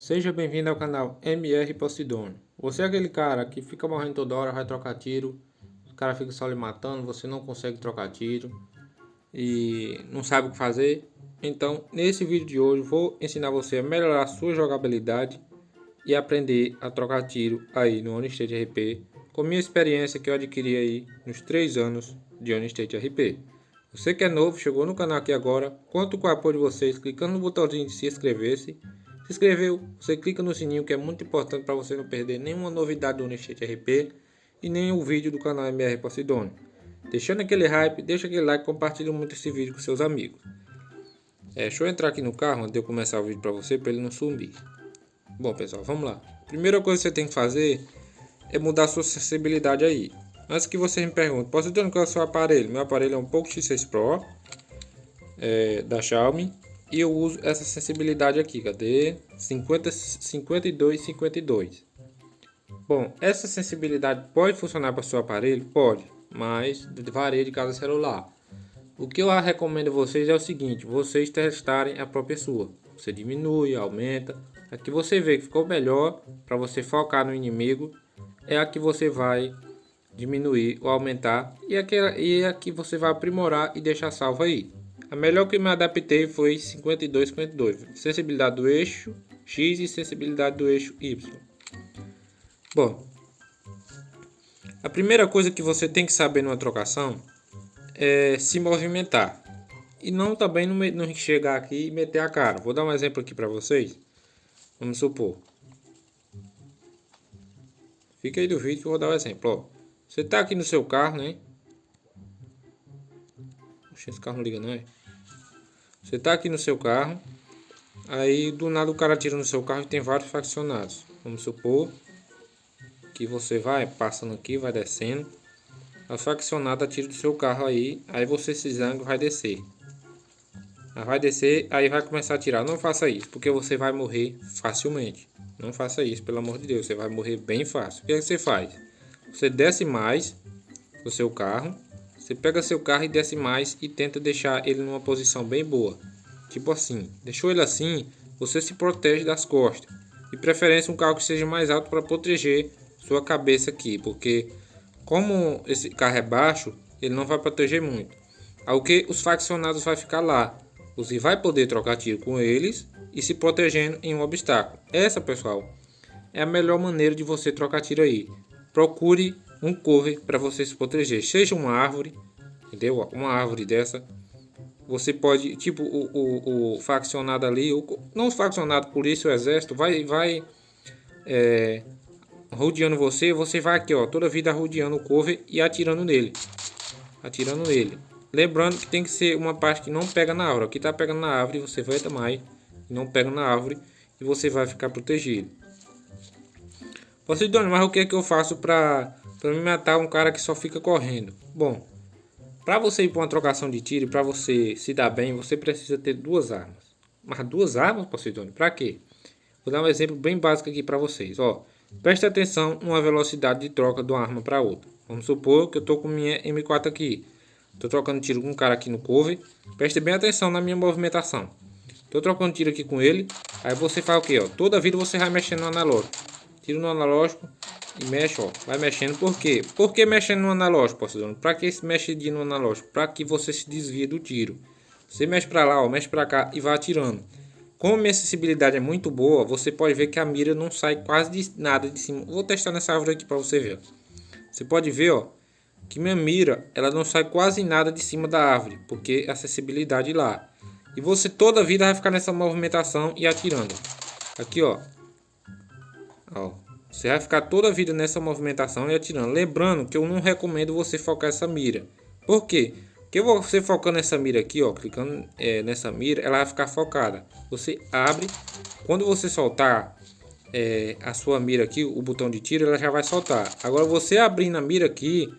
Seja bem-vindo ao canal MR Posidônio. Você é aquele cara que fica morrendo toda hora, vai trocar tiro, o cara fica só lhe matando, você não consegue trocar tiro e não sabe o que fazer. Então, nesse vídeo de hoje, vou ensinar você a melhorar a sua jogabilidade e aprender a trocar tiro aí no Honestate RP, com minha experiência que eu adquiri aí nos 3 anos de Honestate RP. Você que é novo, chegou no canal aqui agora, conto com o apoio de vocês, clicando no botãozinho de se inscrever-se. Se inscreveu, você clica no sininho que é muito importante para você não perder nenhuma novidade do Honestate RP e nem o vídeo do canal MR Posidônio. Deixando aquele hype, deixa aquele like, compartilha muito esse vídeo com seus amigos. Deixa eu entrar aqui no carro antes de eu começar o vídeo para você, para ele não sumir. Bom pessoal, vamos lá. Primeira coisa que você tem que fazer é mudar a sua sensibilidade aí. Antes que você me pergunte, Posidônio, qual é o seu aparelho? Meu aparelho é um Poco X6 Pro da Xiaomi. E eu uso essa sensibilidade aqui, cadê? 52, 52. Bom, essa sensibilidade pode funcionar para o seu aparelho? Pode, mas varia de cada celular. O que eu recomendo a vocês é o seguinte, vocês testarem a própria sua. Você diminui, aumenta. A que você vê que ficou melhor para você focar no inimigo é a que você vai diminuir ou aumentar e a que você vai aprimorar e deixar salvo aí. A melhor que me adaptei foi 52, 52. Sensibilidade do eixo X e sensibilidade do eixo Y. Bom, a primeira coisa que você tem que saber numa trocação é se movimentar. E não também não chegar aqui e meter a cara. Vou dar um exemplo aqui para vocês. Vamos supor. Fica aí do vídeo que eu vou dar um exemplo. Ó, você está aqui no seu carro, né? Oxe, esse carro não liga não é? Você está aqui no seu carro, aí do nada o cara tira no seu carro e tem vários faccionados. Vamos supor que você vai passando aqui, vai descendo, a faccionada tira do seu carro aí você se zanga e vai descer. Aí vai descer, aí vai começar a tirar. Não faça isso, porque você vai morrer facilmente. Não faça isso, pelo amor de Deus, você vai morrer bem fácil. O que é que você faz? Você desce mais do seu carro. Você pega seu carro e desce mais e tenta deixar ele numa posição bem boa. Tipo assim, deixou ele assim, você se protege das costas. De preferência um carro que seja mais alto para proteger sua cabeça aqui. Porque como esse carro é baixo, ele não vai proteger muito. Ao que os faccionados vai ficar lá. Você vai poder trocar tiro com eles e se protegendo em um obstáculo. Essa, pessoal, é a melhor maneira de você trocar tiro aí. Procure um cover para você se proteger, seja uma árvore, entendeu? Uma árvore dessa, você pode, tipo o faccionado ali, não o faccionado, polícia ou exército, vai rodeando você, você vai aqui, ó, toda a vida rodeando o cover e atirando nele, lembrando que tem que ser uma parte que não pega na árvore. Aqui tá pegando na árvore, você vai mais, não pega na árvore e você vai ficar protegido. Posidônio, mas o que é que eu faço para me matar um cara que só fica correndo? Bom, para você ir para uma trocação de tiro e para você se dar bem, você precisa ter 2 armas. Mas 2 armas, Posidônio, para quê? Vou dar um exemplo bem básico aqui para vocês. Ó, preste atenção numa velocidade de troca de uma arma para outra. Vamos supor que eu estou com minha M4 aqui. Estou trocando tiro com um cara aqui no cover. Preste bem atenção na minha movimentação. Estou trocando tiro aqui com ele. Aí você faz o que? Toda vida você vai mexendo no analógico. Tiro no analógico e mexe, ó. Vai mexendo. Por quê? Por que mexendo no analógico, Posidônio? Para que se mexe no analógico? Para que você se desvie do tiro. Você mexe para lá, ó, mexe para cá e vai atirando. Como a minha sensibilidade é muito boa, você pode ver que a mira não sai quase de nada de cima. Vou testar nessa árvore aqui para você ver. Você pode ver, ó, que minha mira ela não sai quase nada de cima da árvore, porque a sensibilidade lá. E você toda a vida vai ficar nessa movimentação e atirando. Aqui, ó. Ó, você vai ficar toda a vida nessa movimentação e atirando. Lembrando que eu não recomendo você focar essa mira. Por quê? Porque você focando nessa mira aqui, ó, clicando nessa mira, ela vai ficar focada. Você abre, quando você soltar a sua mira aqui, o botão de tiro, ela já vai soltar. Agora você abrindo a mira aqui,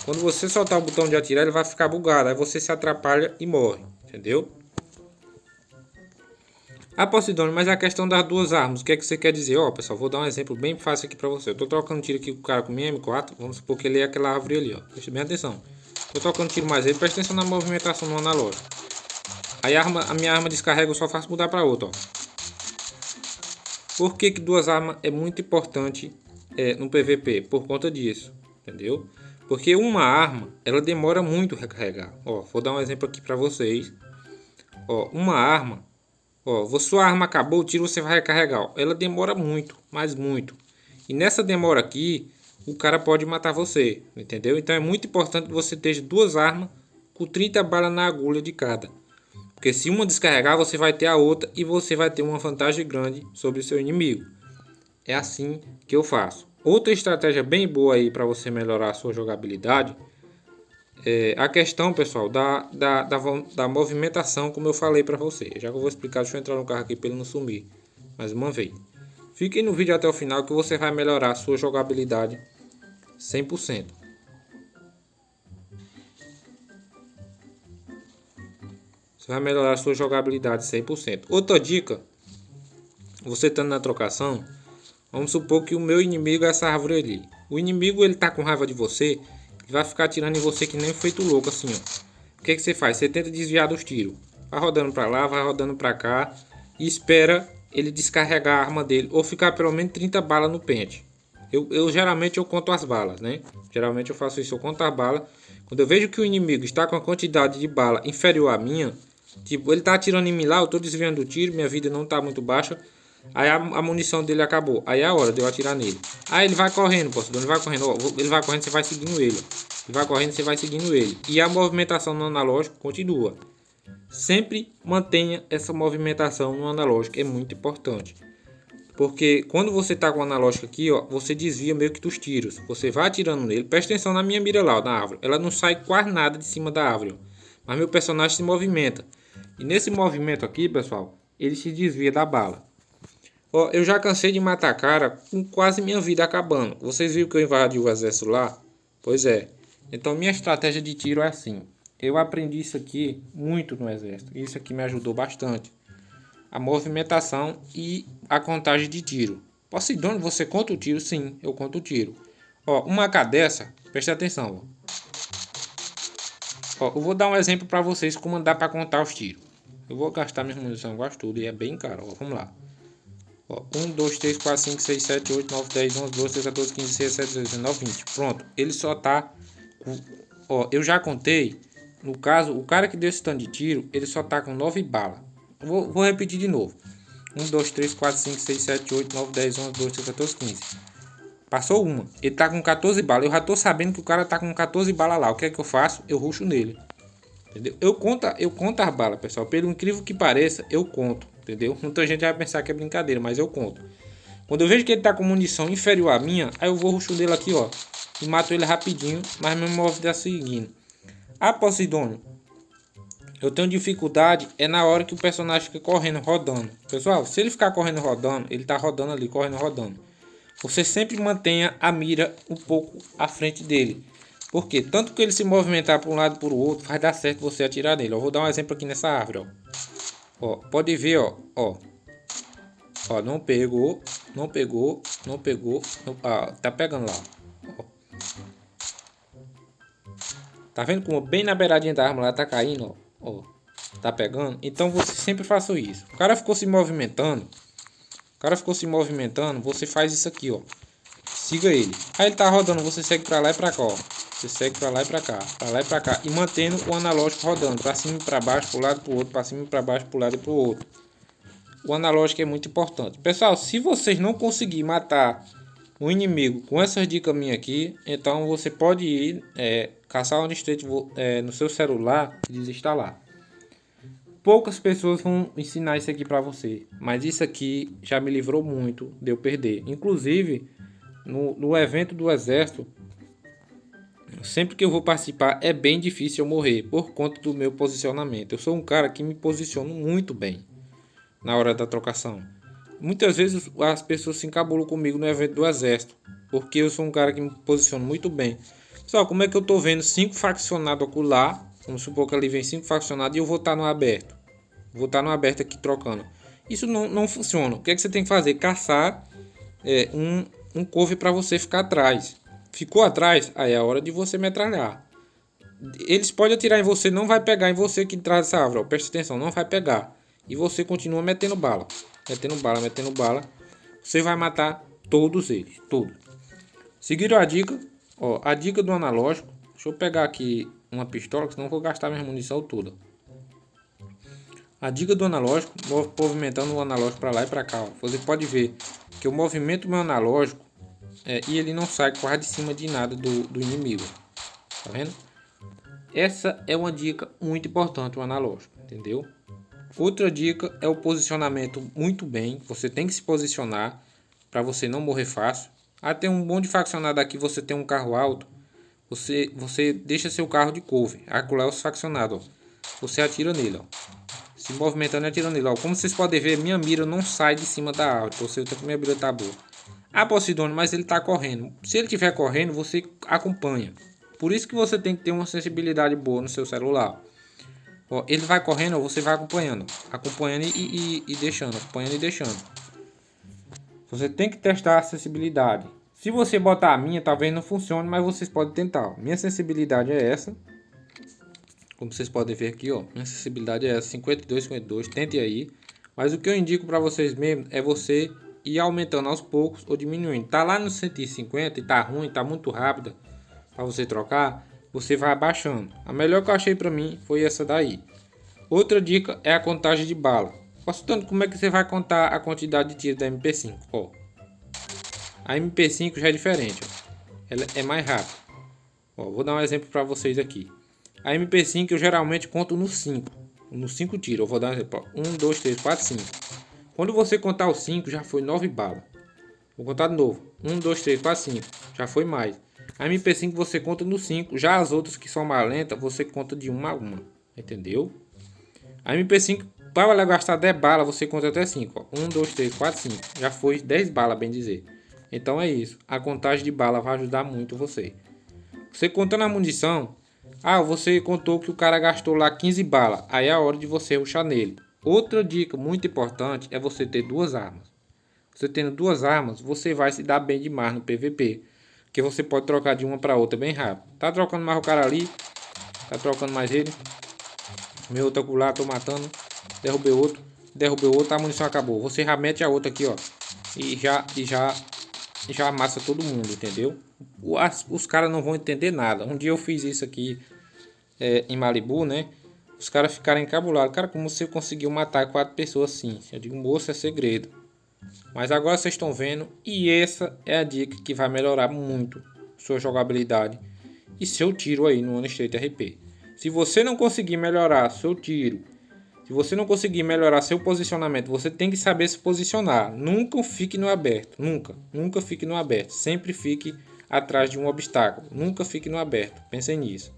quando você soltar o botão de atirar, ele vai ficar bugado. Aí você se atrapalha e morre, entendeu? Ah, Posidônio, mas a questão das 2 armas, o que é que você quer dizer? Ó, pessoal, vou dar um exemplo bem fácil aqui pra você. Eu tô trocando tiro aqui com o cara com minha M4. Vamos supor que ele é aquela árvore ali, ó. Preste bem atenção. Tô trocando tiro mais ele, presta atenção na movimentação no analógico. Aí a minha arma descarrega, eu só faço mudar pra outra, ó. Por que que duas armas é muito importante no PVP? Por conta disso, entendeu? Porque uma arma, ela demora muito a recarregar. Ó, vou dar um exemplo aqui para vocês. Ó, uma arma, ó, sua arma acabou, o tiro você vai recarregar. Ó, ela demora muito, mas muito. E nessa demora aqui, o cara pode matar você, entendeu? Então é muito importante você ter duas armas com 30 balas na agulha de cada. Porque se uma descarregar, você vai ter a outra e você vai ter uma vantagem grande sobre o seu inimigo. É assim que eu faço. Outra estratégia bem boa aí para você melhorar a sua jogabilidade é a questão, pessoal, da movimentação, como eu falei para você. Já que eu vou explicar, deixa eu entrar no carro aqui para ele não sumir mais uma vez. Fiquem no vídeo até o final que você vai melhorar a sua jogabilidade 100%. Você vai melhorar a sua jogabilidade 100%. Outra dica, você estando na trocação, vamos supor que o meu inimigo é essa árvore ali. O inimigo, ele tá com raiva de você, ele vai ficar atirando em você que nem feito louco assim, ó. O que que você faz? Você tenta desviar dos tiros. Vai rodando para lá, vai rodando para cá e espera ele descarregar a arma dele ou ficar pelo menos 30 balas no pente. Eu geralmente eu conto as balas, né? Geralmente eu faço isso, eu conto as balas. Quando eu vejo que o inimigo está com a quantidade de bala inferior à minha, tipo, ele tá atirando em mim lá, eu tô desviando do tiro, minha vida não tá muito baixa. Aí a munição dele acabou. Aí é a hora de eu atirar nele. Aí ele vai correndo, Poseidon, ele vai correndo. Ó, ele vai correndo, você vai seguindo ele. Ele vai correndo, você vai seguindo ele. E a movimentação no analógico continua. Sempre mantenha essa movimentação no analógico, é muito importante. Porque quando você está com o analógico aqui, ó, você desvia meio que dos tiros. Você vai atirando nele. Presta atenção na minha mira lá, ó, na árvore. Ela não sai quase nada de cima da árvore, ó. Mas meu personagem se movimenta. E nesse movimento aqui, pessoal, ele se desvia da bala. Ó, eu já cansei de matar cara com quase minha vida acabando. Vocês viram que eu invadi o exército lá? Pois é. Então minha estratégia de tiro é assim. Eu aprendi isso aqui muito no exército. Isso aqui me ajudou bastante. A movimentação e a contagem de tiro. Poseidon, você conta o tiro? Sim, eu conto o tiro. Ó, uma AK dessa, preste atenção. Ó, eu vou dar um exemplo para vocês como dá para contar os tiros. Eu vou gastar minha munição, eu gasto tudo e é bem caro. Ó, vamos lá. Ó, 1, 2, 3, 4, 5, 6, 7, 8, 9, 10, 11, 12, 13, 14, 15, 16, 17, 18, 19, 20. Pronto, ele só tá... Ó, eu já contei. No caso, o cara que deu esse tanto de tiro, ele só tá com 9 balas. Vou repetir de novo. 1, 2, 3, 4, 5, 6, 7, 8, 9, 10, 11, 12, 13, 14, 15. Passou uma. Ele tá com 14 balas. Eu já tô sabendo que o cara tá com 14 balas lá. O que é que eu faço? Eu rusho nele. Entendeu? Eu conto as balas, pessoal. Pelo incrível que pareça, eu conto. Entendeu? Muita gente vai pensar que é brincadeira, mas eu conto. Quando eu vejo que ele tá com munição inferior à minha, aí eu vou ruxo dele aqui, ó. E mato ele rapidinho, mas meu móvel tá seguindo. Ah, Poseidon, eu tenho dificuldade é na hora que o personagem fica correndo, rodando. Pessoal, se ele ficar correndo, rodando, ele tá rodando ali, correndo, rodando. Você sempre mantenha a mira um pouco à frente dele. Porque tanto que ele se movimentar para um lado e para o outro, vai dar certo você atirar nele. Eu vou dar um exemplo aqui nessa árvore, ó. Ó, pode ver, ó, ó. Ó, não pegou, não pegou, não pegou. Não, ah, tá pegando lá. Ó. Tá vendo como bem na beiradinha da árvore lá tá caindo, ó. Ó. Tá pegando? Então você sempre faça isso. O cara ficou se movimentando. Você faz isso aqui, ó. Siga ele. Aí ele tá rodando, você segue pra lá e pra cá, ó. Você segue pra lá e pra cá, pra lá e pra cá. E mantendo o analógico rodando, pra cima e pra baixo, pro lado e pro outro, pra cima e pra baixo, pro lado e pro outro. O analógico é muito importante. Pessoal, se vocês não conseguirem matar o inimigo com essas dicas minhas aqui, então você pode ir caçar um state no seu celular e desinstalar. Poucas pessoas vão ensinar isso aqui pra você, mas isso aqui já me livrou muito de eu perder. Inclusive, no evento do exército, sempre que eu vou participar é bem difícil eu morrer por conta do meu posicionamento. Eu sou um cara que me posiciono muito bem na hora da trocação. Muitas vezes as pessoas se encabulam comigo no evento do exército, porque eu sou um cara que me posiciono muito bem. Pessoal, como é que eu tô vendo 5 faccionados acolá? Vamos supor que ali vem 5 faccionados e eu vou estar no aberto. Vou estar no aberto aqui trocando. Isso não funciona. O que é que você tem que fazer? Caçar um cover para você ficar atrás. Ficou atrás? Aí é a hora de você metralhar. Eles podem atirar em você, não vai pegar em você que traz essa árvore. Ó. Preste atenção, não vai pegar. E você continua metendo bala. Metendo bala, metendo bala. você vai matar todos eles, todos. Seguiram a dica? Ó, a dica do analógico. Deixa eu pegar aqui uma pistola, senão eu vou gastar minha munição toda. A dica do analógico, movimentando o analógico para lá e para cá. Ó. Você pode ver que eu movimento meu analógico e ele não sai quase de cima de nada do inimigo. Tá vendo? Essa é uma dica muito importante, o analógico, entendeu? Outra dica é o posicionamento muito bem. Você tem que se posicionar para você não morrer fácil. Tem um bom de faccionado aqui, você tem um carro alto. Você deixa seu carro de cover. Acolá é os faccionados, ó. Você atira nele, ó. Se movimentando e atirando nele, ó. Como vocês podem ver, minha mira não sai de cima da árvore. Você que minha mira tá boa. Posidônio, mas ele tá correndo. Se ele estiver correndo, você acompanha. Por isso que você tem que ter uma sensibilidade boa no seu celular. Ó, ele vai correndo, você vai acompanhando. Acompanhando e deixando. Acompanhando e deixando. Você tem que testar a sensibilidade. Se você botar a minha, talvez não funcione, mas vocês podem tentar. Minha sensibilidade é essa. Como vocês podem ver aqui, ó. Minha sensibilidade é essa, 52, 52. Tente aí. Mas o que eu indico para vocês mesmo é você ir aumentando aos poucos ou diminuindo. Tá lá no 150 e tá ruim, tá muito rápida para você trocar, você vai abaixando. A melhor que eu achei para mim foi essa daí. Outra dica é a contagem de bala. Tanto como é que você vai contar a quantidade de tiro da MP5, ó. A MP5 já é diferente, ó. Ela é mais rápida. Ó, vou dar um exemplo para vocês aqui. A MP5 eu geralmente conto no 5. No 5 tiros. Eu vou dar um exemplo, ó. 1, 2, 3, 4, 5. Quando você contar os 5, já foi 9 balas. Vou contar de novo. 1, 2, 3, 4, 5. Já foi mais. A MP5 você conta no 5. Já as outras que são mais lentas, você conta de 1 a 1. Entendeu? A MP5, para ela gastar 10 balas, você conta até 5. Ó. 1, 2, 3, 4, 5. Já foi 10 balas, bem dizer. Então é isso. A contagem de bala vai ajudar muito você. Você contando a munição. Você contou que o cara gastou lá 15 balas. Aí é a hora de você rushar nele. Outra dica muito importante é você ter 2 armas. Você tendo 2 armas, você vai se dar bem demais no PVP. Porque você pode trocar de uma para outra bem rápido. Tá trocando mais o cara ali. Tá trocando mais ele. Meu outro acolá, tô matando. Derrubei outro. Derrubei outro, a munição acabou. Você já mete a outra aqui, ó. E já amassa todo mundo, entendeu? Os caras não vão entender nada. Um dia eu fiz isso aqui em Malibu, né? Os caras ficaram encabulados. Cara, como você conseguiu matar 4 pessoas assim? Eu digo, moço, é segredo. Mas agora vocês estão vendo. E essa é a dica que vai melhorar muito sua jogabilidade e seu tiro aí no OneState RP. Se você não conseguir melhorar seu tiro, se você não conseguir melhorar seu posicionamento, você tem que saber se posicionar. Nunca fique no aberto. Nunca fique no aberto. Sempre fique atrás de um obstáculo. Nunca fique no aberto. Pensem nisso.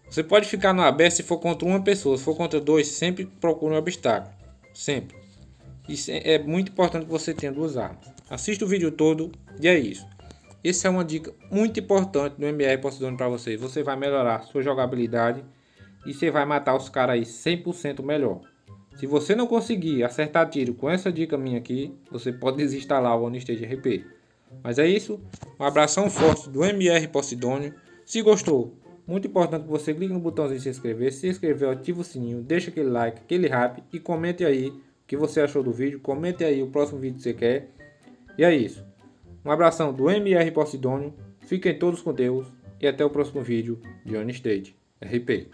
Você pode ficar no aberto se for contra uma pessoa. Se for contra 2, sempre procure um obstáculo. Sempre. Isso é muito importante que você tenha 2 armas. Assista o vídeo todo e é isso. Essa é uma dica muito importante do MR Posidônio para você. Você vai melhorar sua jogabilidade e você vai matar os caras aí 100% melhor. Se você não conseguir acertar tiro com essa dica minha aqui, você pode desinstalar o OneState RP. Mas é isso. Um abração forte do MR Posidônio. Se gostou, muito importante que você clique no botãozinho de se inscrever, ativa o sininho, deixa aquele like, aquele hype e comente aí o que você achou do vídeo. Comente aí o próximo vídeo que você quer. E é isso. Um abração do MR Posidônio. Fiquem todos com Deus e até o próximo vídeo de OneState RP.